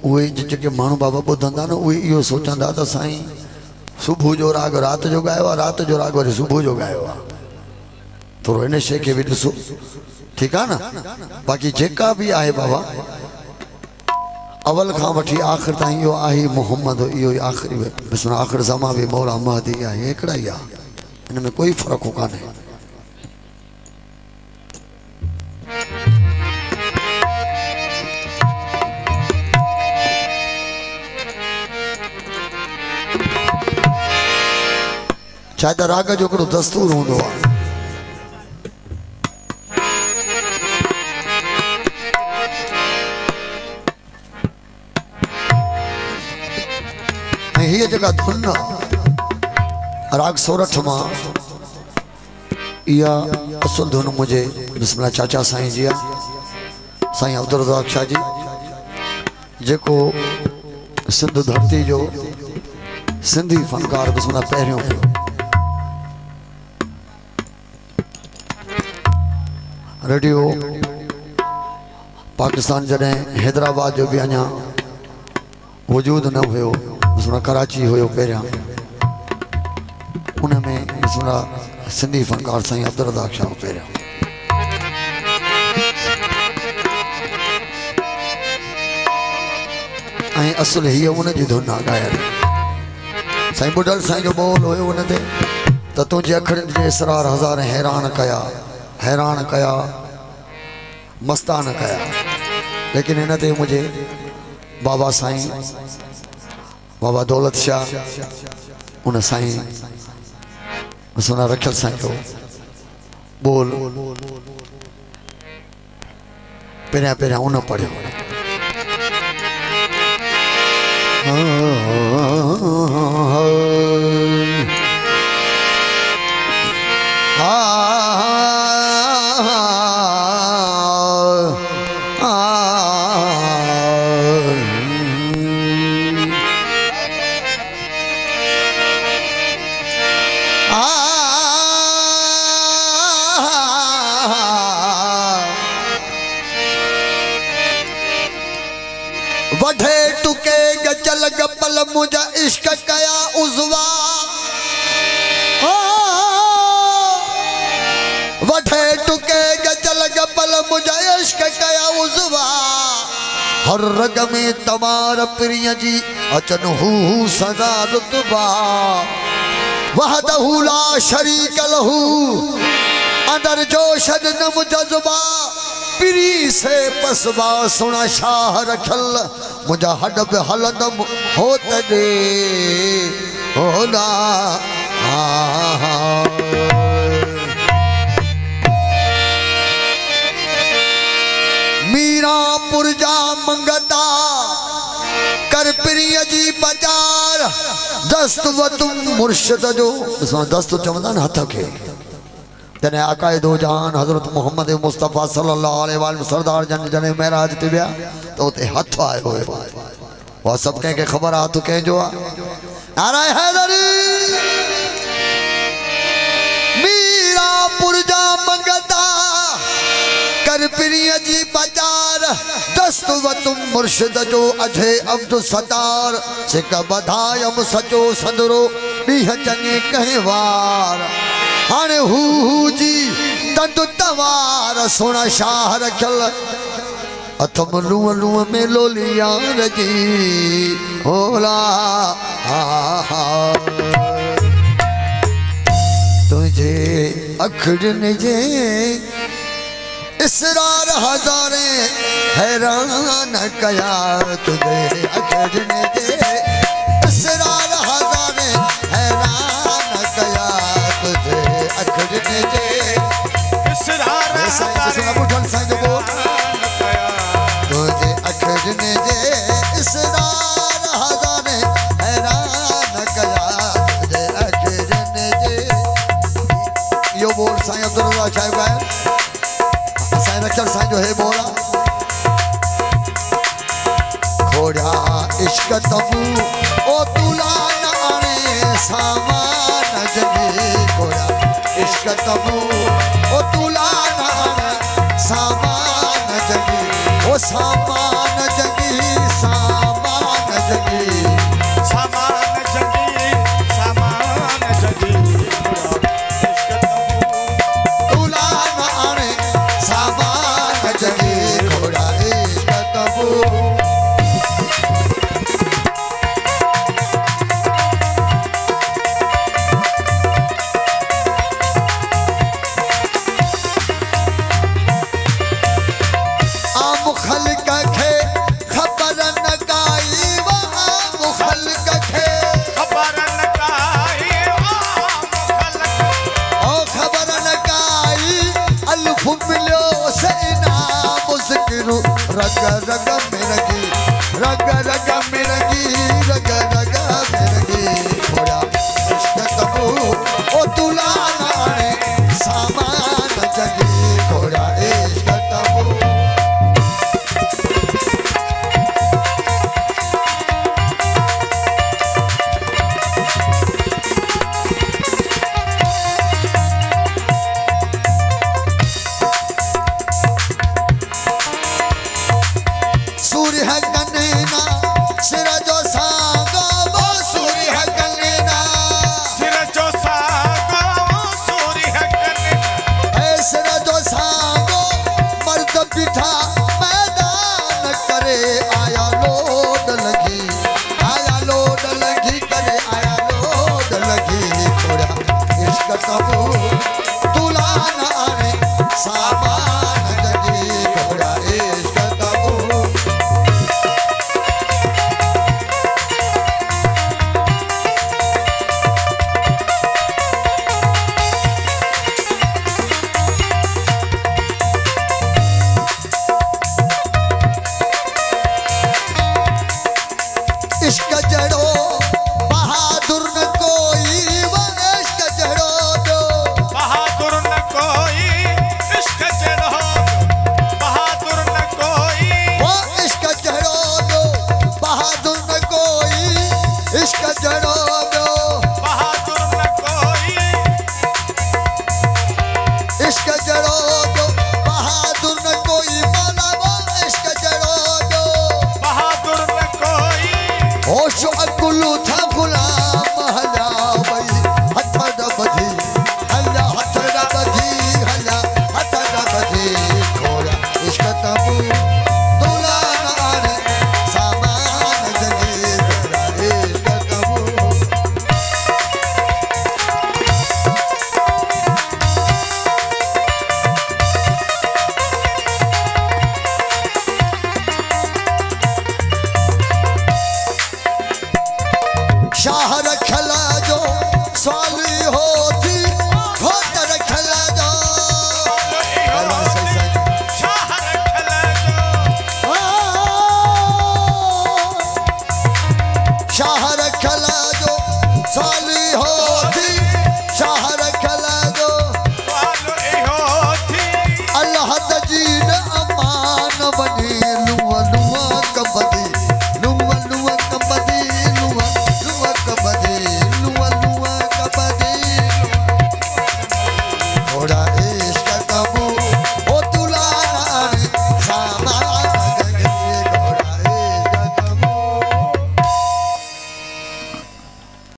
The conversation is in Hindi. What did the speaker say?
उहे जेके माण्हू बाबा ॿुधंदा न उहे इहो सोचंदा त साईं सुबुह जो राग रात जो गायो आहे, रात जो राग वरी सुबुह जो गायो आहे। थोरो इन शइ खे बि ॾिसो, ठीकु आहे न। बाक़ी जेका बि आहे बाबा अवल खां वठी आख़िर ताईं इहो आहे मोहम्मद, इहो ई आख़िरी आख़िर ज़मा बि मौला महदी आहे, हिकिड़ा ई आहे, हिन में कोई फ़र्क़ु कान्हे। छा त राग जो हिकिड़ो दस्तूर हूंदो आहे। ऐं हीअ जेका धुन राग सोरठ मां इहा असुल धुन मुंहिंजे बिस्मिल्लाह चाचा साईं जी आहे, साईं अब्दुल रज़ाक शाह जी, जेको सिंध धरती जो सिंधी फनकार बिस्मिल्लाह पहिरियों हुयो। रेडियो पाकिस्तान जॾहिं हैदराबाद जो बि अञा वजूद न हुयो, कराची हुयो पहिरियां, उन में सिंधी फनकार साईं अब्दुल रज़ाक शाह पहिरियां। ऐं असुल हीअ उन जी धुन आहे ॻायल। साईं बुढल साईं जो बोल हुयो उन ते त तुंहिंजे अखियुनि जे इसरार हज़ार हैरान कया, हैरान कया मस्तान कया। लेकिन हिन ते मुझे बाबा साईं बाबा दौलत शाह उन साईं सुना रखियल साईं जो बोल पहिरियां पहिरियां उन पढ़ियो। वढे टुके गजल गपल मुझा इश्क कया उज़वा, वढे टुके गजल गपल मुझा इश्क कया उज़वा। हर रग में तमार प्रिय जी अचन हू सदा रुतबा। वहदहू ला शरीक लहू अंदर जोश नम जज्बा। पिरी से पसबा सुना शाह रखल मुझा हड पे हलदम हो तडे होला। मीरापुर जा मंगता कर प्रिय जी बाजार। दस्त वतुम मुर्शिद जो दस्त चवंदा न हथ खे। जने आकाए दो जहान हजरत मोहम्मद मुस्तफ़ा सल्लल्लाहु अलैहि वसल्लम सरदार जन जने महराज ते विया तो उते हथ आयो हुयो। वह सब के खबर आ तो कह जो नारा हैदरी। मीरापुर जा मंगता कर प्रिय जी बाजार। दस्त वतुम मुर्शिद जो अझे अब्दुल सतार। सिक बधायम सचो संदरो डीह चने कहे वार। हाने हू जी तंदु तवार सोना शाह रखल अथम लूअ लूअ में लोलियान जी होला। तुझे अखड़न जे इसरार हजारे हैरान कया। तुझे अखड़न जे इसरार हजारे हैरान कया। तुझे अखड़न जे इसरार हजारे तुझे अखड़न जे इसरार हजारे हैरान कया। तुझे अखड़न जे यो बोल साईं अब्दुल रज़ाक शाह गाया। साईं रखियल साईं जो है बोला खोड़ा इश्क तबू ओ तुला न आने सामान जगे। खोड़ा इश्क तबू ओ तुला न आने सामान जगे। ओ सामान जगी सामान रग रग मिर्गी रग रग मिर्गी थोड़ा इश्क तबू ओ तुला नाने सामान जगी थोड़ा इश्क तबू सूर्य है कन्ना सिर जो सांगो वो सूर्य है कन्ना सिर जो सांगो वो सूर्य है कन्ना ऐ सिर जो सांगो मर्द बिठा मैदान करे आया लोड लगी करे आया लोड लगी थोड़ा इश्क तबू तुला न आने सामान जगी थोड़ा इश्क तबू इश्क जड़ो बहादुर न कोई वो इश्क जड़ो दो बहादुर न कोई इश्क जड़ो बहादुर न कोई वो इश्क जड़ो दो बहादुर न कोई इश्क जड़ो दो बहादुर न कोई इश्क जड़ो दो बहादुर न कोई मौला वो इश्क जड़ो दो बहादुर न कोई होश अकुलू था